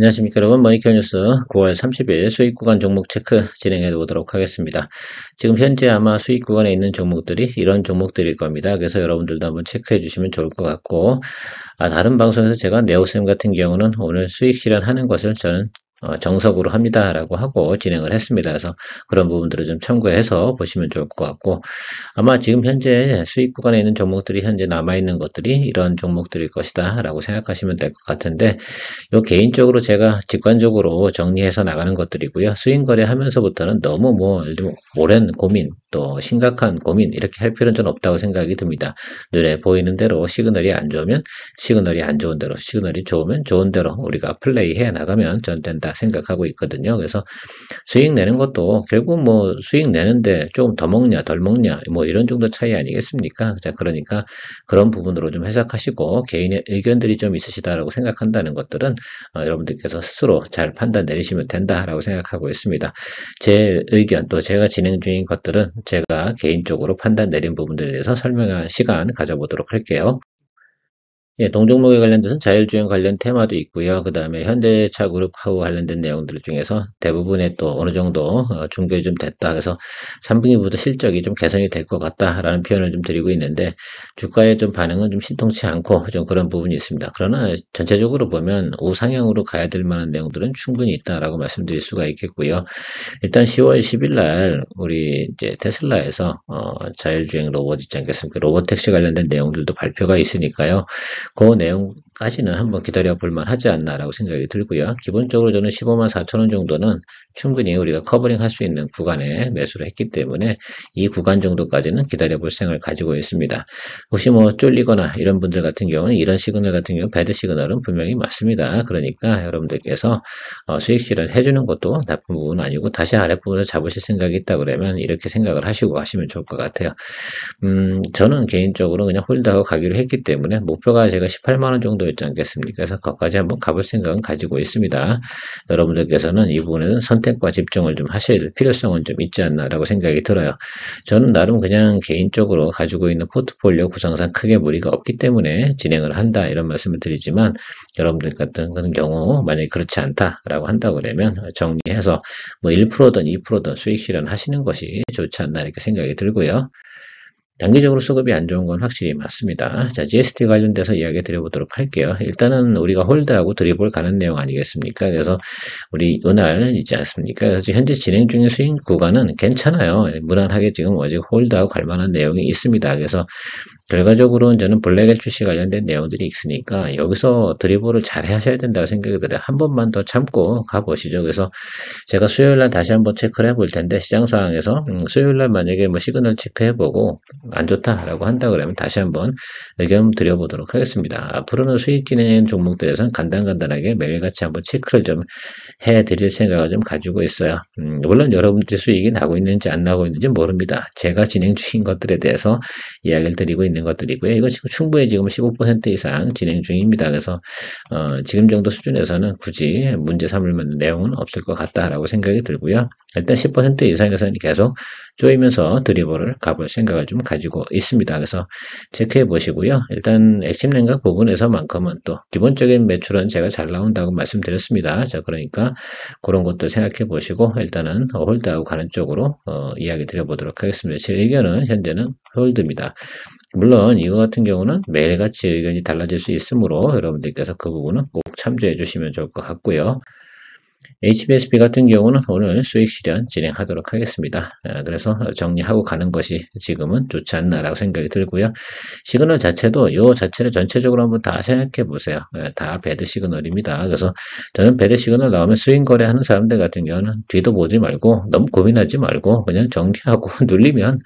안녕하십니까 여러분, 머니케어 뉴스 9월 30일 수익 구간 종목 체크 진행해 보도록 하겠습니다. 지금 현재 아마 수익 구간에 있는 종목들이 이런 종목들일 겁니다. 그래서 여러분들도 한번 체크해 주시면 좋을 것 같고, 다른 방송에서 제가 네오쌤 같은 경우는 오늘 수익 실현하는 것을 저는 정석으로 합니다라고 하고 진행을 했습니다. 그래서 그런 부분들을 좀 참고해서 보시면 좋을 것 같고, 아마 지금 현재 수익 구간에 있는 종목들이 현재 남아있는 것들이 이런 종목들일 것이다 라고 생각하시면 될 것 같은데, 요 개인적으로 제가 직관적으로 정리해서 나가는 것들이고요. 수익 거래하면서부터는 너무 예를 들면 오랜 고민, 또 심각한 고민 이렇게 할 필요는 전 없다고 생각이 듭니다. 눈에 보이는 대로 시그널이 안 좋으면 시그널이 안 좋은 대로, 시그널이 좋으면 좋은 대로 우리가 플레이해 나가면 전 된다 생각하고 있거든요. 그래서 수익 내는 것도 결국 수익 내는데 조금 더 먹냐 덜 먹냐 이런 정도 차이 아니겠습니까? 자, 그러니까 그런 부분으로 좀 해석하시고 개인의 의견들이 좀 있으시다라고 생각한다는 것들은 여러분들께서 스스로 잘 판단 내리시면 된다라고 생각하고 있습니다. 제 의견 또 제가 진행 중인 것들은 제가 개인적으로 판단 내린 부분들에 대해서 설명할 시간 가져보도록 할게요. 예, 동종목에 관련돼서는 자율주행 관련 테마도 있고요. 그 다음에 현대차 그룹하고 관련된 내용들 중에서 대부분의 또 어느 정도 종결이 좀 됐다. 그래서 3분기부터 실적이 좀 개선이 될 것 같다라는 표현을 좀 드리고 있는데, 주가의 좀 반응은 좀 신통치 않고 좀 그런 부분이 있습니다. 그러나 전체적으로 보면 우상향으로 가야 될 만한 내용들은 충분히 있다라고 말씀드릴 수가 있겠고요. 일단 10월 10일 날 우리 이제 테슬라에서 자율주행 로봇 있지 않겠습니까? 로봇택시 관련된 내용들도 발표가 있으니까요. 그 내용까지는 한번 기다려 볼 만하지 않나라고 생각이 들고요. 기본적으로 저는 15만 4천 원 정도는 충분히 우리가 커버링 할 수 있는 구간에 매수를 했기 때문에 이 구간 정도까지는 기다려 볼 생각을 가지고 있습니다. 혹시 쫄리거나 이런 분들 같은 경우는 이런 시그널 같은 경우 배드 시그널은 분명히 맞습니다. 그러니까 여러분들께서 수익 실현 해주는 것도 나쁜 부분은 아니고, 다시 아랫부분을 잡으실 생각이 있다 그러면 이렇게 생각을 하시고 가시면 좋을 것 같아요. 저는 개인적으로 그냥 홀드하고 가기로 했기 때문에 목표가 제가 18만 원 정도였지 않겠습니까? 그래서 거기까지 한번 가볼 생각은 가지고 있습니다. 여러분들께서는 이 부분에는 선택과 집중을 좀 하셔야 될 필요성은 좀 있지 않나라고 생각이 들어요. 저는 나름 그냥 개인적으로 가지고 있는 포트폴리오 구성상 크게 무리가 없기 때문에 진행을 한다 이런 말씀을 드리지만, 여러분들 같은 경우 만약에 그렇지 않다라고 한다고 그러면 정리해서 1%든 2%든 수익 실현하시는 것이 좋지 않나 이렇게 생각이 들고요. 단기적으로 수급이 안 좋은 건 확실히 맞습니다. 자, GST 관련돼서 이야기 드려보도록 할게요. 일단은 우리가 홀드하고 드리블 가는 내용 아니겠습니까? 그래서 우리 요날 있지 않습니까? 그래서 현재 진행 중인 수익 구간은 괜찮아요. 무난하게 지금 아직 홀드하고 갈 만한 내용이 있습니다. 그래서 결과적으로는 저는 블랙 HC 관련된 내용들이 있으니까 여기서 드리블을 잘 하셔야 된다고 생각이 들어요. 한 번만 더 참고 가보시죠. 그래서 제가 수요일날 다시 한번 체크를 해볼 텐데, 시장 상황에서 수요일날 만약에 시그널 체크해보고 안 좋다라고 한다 그러면 다시 한번 의견 드려보도록 하겠습니다. 앞으로는 수익 진행 종목들에서는 간단간단하게 매일같이 한번 체크를 좀 해드릴 생각을 좀 가지고 있어요. 물론 여러분들의 수익이 나고 있는지 안 나고 있는지 모릅니다. 제가 진행 중인 것들에 대해서 이야기를 드리고 있는 것들이고요. 이거 지금 충분히 지금 15% 이상 진행 중입니다. 그래서 지금 정도 수준에서는 굳이 문제 삼을 만한 내용은 없을 것 같다라고 생각이 들고요. 일단 10% 이상에서는 계속 조이면서 드리블을 가볼 생각을 좀 가지고 있습니다. 그래서 체크해 보시고요. 일단 액침 냉각 부분에서만큼은 또 기본적인 매출은 제가 잘 나온다고 말씀드렸습니다. 자, 그러니까 그런 것도 생각해 보시고 일단은 홀드하고 가는 쪽으로 이야기 드려보도록 하겠습니다. 제 의견은 현재는 홀드입니다. 물론 이거 같은 경우는 매일같이 의견이 달라질 수 있으므로 여러분들께서 그 부분은 꼭 참조해 주시면 좋을 것 같고요. HBSP 같은 경우는 오늘 수익 실현 진행하도록 하겠습니다. 그래서 정리하고 가는 것이 지금은 좋지 않나라고 생각이 들고요. 시그널 자체도 이 자체를 전체적으로 한번 다 생각해 보세요. 다 배드 시그널입니다. 그래서 저는 배드 시그널 나오면 스윙 거래하는 사람들 같은 경우는 뒤도 보지 말고 너무 고민하지 말고 그냥 정리하고 눌리면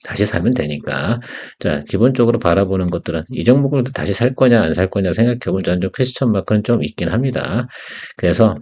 다시 사면 되니까. 자, 기본적으로 바라보는 것들은 이 종목을 다시 살 거냐 안 살 거냐 생각해보면 저는 좀 퀘스천 마크는 좀 있긴 합니다. 그래서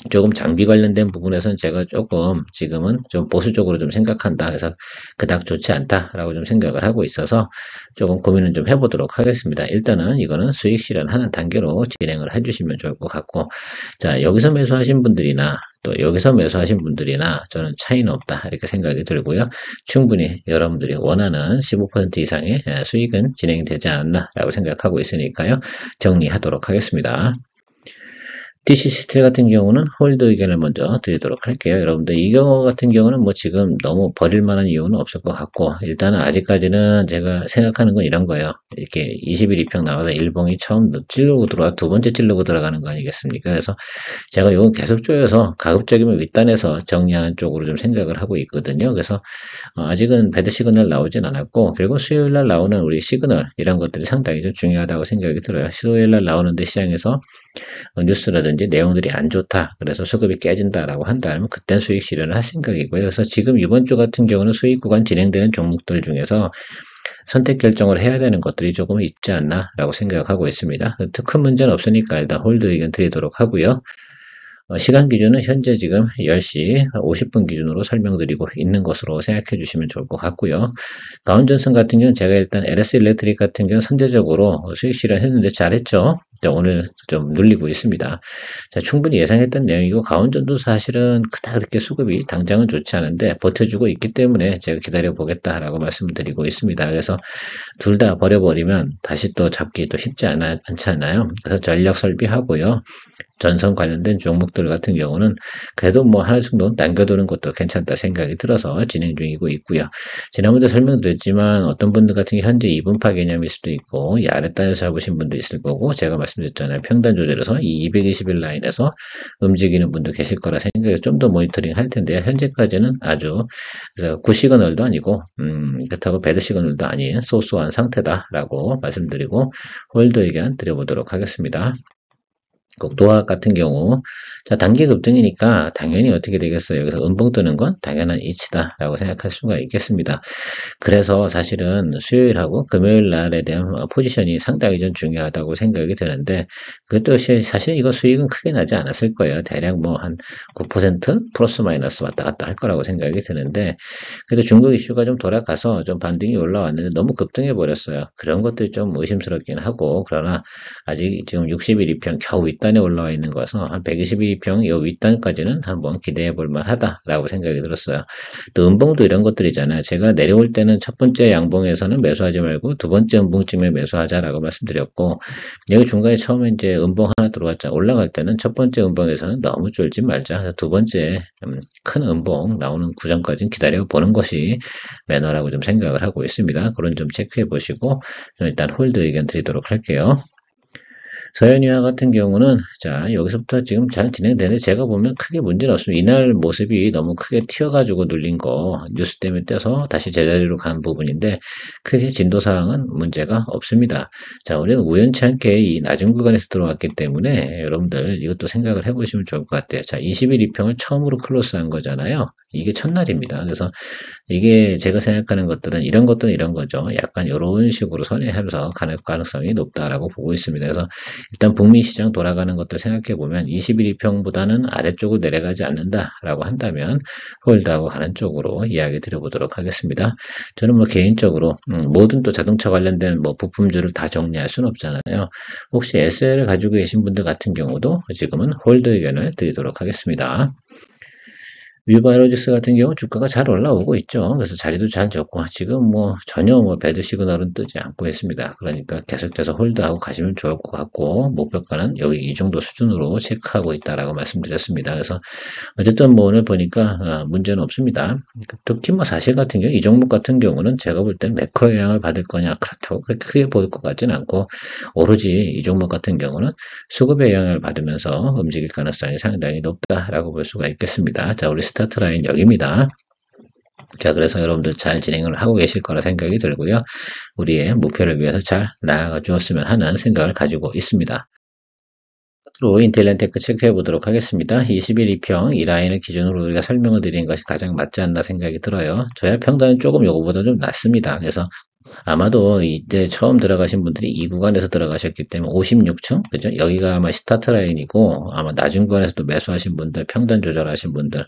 조금 장비 관련된 부분에서는 제가 조금 지금은 좀 보수적으로 좀 생각한다. 그래서 그닥 좋지 않다라고 좀 생각을 하고 있어서 조금 고민을 좀 해보도록 하겠습니다. 일단은 이거는 수익 실현하는 단계로 진행을 해주시면 좋을 것 같고, 자, 여기서 매수하신 분들이나 또 여기서 매수하신 분들이나 저는 차이는 없다 이렇게 생각이 들고요. 충분히 여러분들이 원하는 15% 이상의 수익은 진행되지 않았나라고 생각하고 있으니까요. 정리하도록 하겠습니다. DC 시스템 같은 경우는 홀드 의견을 먼저 드리도록 할게요. 여러분들 이 경우 같은 경우는 뭐 지금 너무 버릴 만한 이유는 없을 것 같고, 일단은 아직까지는 제가 생각하는 건 이런 거예요. 이렇게 21 2평 나와서 일봉이 처음 찔르고 들어와 두 번째 찔르고 들어가는 거 아니겠습니까? 그래서 제가 이거 계속 조여서 가급적이면 윗단에서 정리하는 쪽으로 좀 생각을 하고 있거든요. 그래서 아직은 배드 시그널 나오진 않았고, 그리고 수요일 날 나오는 우리 시그널 이런 것들이 상당히 좀 중요하다고 생각이 들어요. 수요일 날 나오는데 시장에서 뉴스라든지 내용들이 안 좋다. 그래서 수급이 깨진다라고 한다면 그땐 수익 실현을 할 생각이고요. 그래서 지금 이번 주 같은 경우는 수익 구간 진행되는 종목들 중에서 선택 결정을 해야 되는 것들이 조금 있지 않나라고 생각하고 있습니다. 큰 문제는 없으니까 일단 홀드 의견 드리도록 하고요. 시간 기준은 현재 지금 10시 50분 기준으로 설명드리고 있는 것으로 생각해 주시면 좋을 것 같고요. 가온전선 같은 경우는 제가 일단 LS 일렉트릭 같은 경우는 선제적으로 수익 실현했는데 잘했죠. 오늘 좀 눌리고 있습니다. 자, 충분히 예상했던 내용이고, 가온전도 사실은 그다 그렇게 수급이 당장은 좋지 않은데 버텨주고 있기 때문에 제가 기다려 보겠다라고 말씀드리고 있습니다. 그래서 둘 다 버려버리면 다시 또 잡기 또 쉽지 않지 않아요. 그래서 전력 설비하고요. 전선 관련된 종목들 같은 경우는 그래도 뭐 하나 정도 남겨두는 것도 괜찮다 생각이 들어서 진행 중이고 있고요. 지난번에 설명드렸지만 어떤 분들 같은 경우 현재 2분파 개념일 수도 있고, 이 아랫단에서 잡으신 분도 있을 거고, 제가 말씀드렸잖아요. 평단 조절에서 이 221 라인에서 움직이는 분도 계실 거라 생각해서 좀 더 모니터링 할 텐데요. 현재까지는 아주 굿 시그널도 아니고 그렇다고 배드 시그널도 아닌 소소한 상태다라고 말씀드리고 홀드 의견 드려보도록 하겠습니다. 도화 같은 경우, 자, 단기 급등이니까 당연히 어떻게 되겠어요? 여기서 음봉 뜨는 건 당연한 이치다라고 생각할 수가 있겠습니다. 그래서 사실은 수요일하고 금요일 날에 대한 포지션이 상당히 좀 중요하다고 생각이 드는데, 그것도 사실 이거 수익은 크게 나지 않았을 거예요. 대략 뭐 한 9% 플러스 마이너스 왔다 갔다 할 거라고 생각이 드는데, 그래도 중국 이슈가 좀 돌아가서 좀 반등이 올라왔는데 너무 급등해 버렸어요. 그런 것들이 좀 의심스럽긴 하고, 그러나 아직 지금 61 2평 겨우 윗단에 올라와 있는 거라서 한 121 2평 이 윗단까지는 한번 기대해 볼 만하다라고 생각이 들었어요. 또 음봉도 이런 것들이잖아요. 제가 내려올 때는 첫 번째 양봉에서는 매수하지 말고 두 번째 음봉쯤에 매수하자라고 말씀드렸고, 여기 중간에 처음에 이제 음봉 하나 들어왔잖아요. 올라갈 때는 첫 번째 음봉에서는 너무 쫄지 말자. 두 번째 큰 음봉 나오는 구간까지는 기다려 보는 것이 매너라고 좀 생각을 하고 있습니다. 그런 점 체크해 보시고 일단 홀드 의견 드리도록 할게요. 서현이와 같은 경우는 자 여기서부터 지금 잘 진행되는데 제가 보면 크게 문제는 없습니다. 이날 모습이 너무 크게 튀어가지고 눌린 거 뉴스 때문에 떼서 다시 제자리로 간 부분인데 크게 진도사항은 문제가 없습니다. 자, 우리는 우연치 않게 이 낮은 구간에서 들어왔기 때문에 여러분들 이것도 생각을 해보시면 좋을 것 같아요. 자, 21 2평을 처음으로 클로스한 거잖아요. 이게 첫날입니다. 그래서 이게 제가 생각하는 것들은 이런 것들은 이런 거죠. 약간 이런 식으로 선회하면서 가는 가능성이 높다라고 보고 있습니다. 그래서 일단 북미 시장 돌아가는 것들 생각해 보면 21 2평보다는 아래쪽으로 내려가지 않는다라고 한다면 홀드하고 가는 쪽으로 이야기 드려보도록 하겠습니다. 저는 뭐 개인적으로 모든 또 자동차 관련된 뭐 부품주를 다 정리할 수는 없잖아요. 혹시 SL을 가지고 계신 분들 같은 경우도 지금은 홀드 의견을 드리도록 하겠습니다. 뮤바이오로직스 같은 경우 주가가 잘 올라오고 있죠. 그래서 자리도 잘 잡고 지금 뭐 전혀 뭐 배드 시그널은 뜨지 않고 있습니다. 그러니까 계속해서 홀드하고 가시면 좋을 것 같고 목표가는 여기 이 정도 수준으로 체크하고 있다라고 말씀드렸습니다. 그래서 어쨌든 뭐 오늘 보니까 문제는 없습니다. 특히 뭐 사실 같은 경우 이 종목 같은 경우는 제가 볼 때는 매크로 영향을 받을 거냐 그렇다고 그렇게 크게 보일 것 같지는 않고 오로지 이 종목 같은 경우는 수급의 영향을 받으면서 움직일 가능성이 상당히 높다라고 볼 수가 있겠습니다. 자, 우리 스타트 라인 여기입니다. 자, 그래서 여러분들 잘 진행을 하고 계실 거라 생각이 들고요. 우리의 목표를 위해서 잘 나아가 주었으면 하는 생각을 가지고 있습니다. 끝으로 인텔렌테크 체크해 보도록 하겠습니다. 21 2평 이 라인을 기준으로 우리가 설명을 드리는 것이 가장 맞지 않나 생각이 들어요. 저야 평단은 조금 요거보다 좀 낮습니다. 그래서 아마도 이제 처음 들어가신 분들이 이 구간에서 들어가셨기 때문에 56층, 그죠? 여기가 아마 스타트 라인이고, 아마 낮은 구간에서도 매수하신 분들, 평단 조절하신 분들,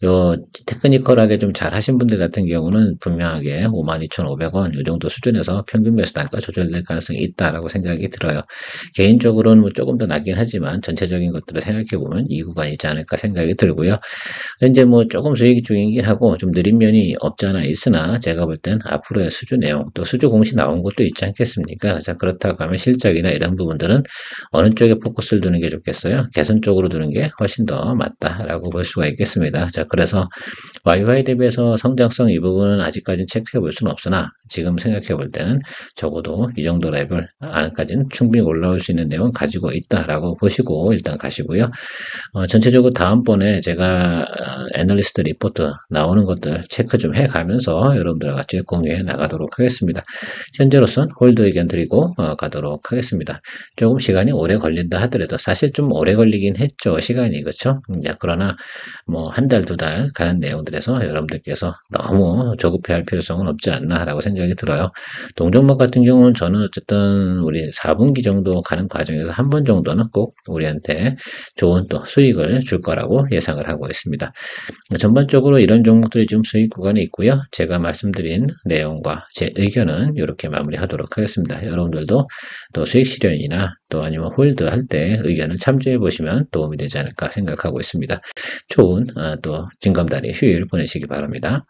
요 테크니컬하게 좀 잘 하신 분들 같은 경우는 분명하게 52,500원 이 정도 수준에서 평균 매수 단가 조절될 가능성이 있다라고 생각이 들어요. 개인적으로는 뭐 조금 더 낮긴 하지만 전체적인 것들을 생각해 보면 이 구간이지 않을까 생각이 들고요. 현재 뭐 조금 수익 중이긴 하고 좀 느린 면이 없지 않아 있으나 제가 볼 땐 앞으로의 수주 내용 또 수주 공시 나온 것도 있지 않겠습니까? 자, 그렇다고 하면 실적이나 이런 부분들은 어느 쪽에 포커스를 두는 게 좋겠어요? 개선 쪽으로 두는 게 훨씬 더 맞다라고 볼 수가 있겠습니다. 자, 그래서 YY 대비해서 성장성 이 부분은 아직까지는 체크해 볼 수는 없으나 지금 생각해 볼 때는 적어도 이 정도 레벨 안까지는 충분히 올라올 수 있는 내용은 가지고 있다라고 보시고 일단 가시고요. 전체적으로 다음번에 제가 애널리스트 리포트 나오는 것들 체크 좀 해가면서 여러분들과 같이 공유해 나가도록 하겠습니다. 현재로선 홀드 의견 드리고 가도록 하겠습니다. 조금 시간이 오래 걸린다 하더라도 사실 좀 오래 걸리긴 했죠. 시간이 그렇죠. 그러나 뭐 한 달, 두 달 가는 내용들에서 여러분들께서 너무 조급해할 필요성은 없지 않나라고 생각이 들어요. 동종목 같은 경우는 저는 어쨌든 우리 4분기 정도 가는 과정에서 한 번 정도는 꼭 우리한테 좋은 또 수익을 줄 거라고 예상을 하고 있습니다. 전반적으로 이런 종목들이 좀 수익 구간에 있고요. 제가 말씀드린 내용과 제 의견은 이렇게 마무리하도록 하겠습니다. 여러분들도 또 수익 실현이나 또 아니면 홀드 할 때 의견을 참조해 보시면 도움이 되지 않을까 생각하고 있습니다. 좋은 또 징검다리 휴일 보내시기 바랍니다.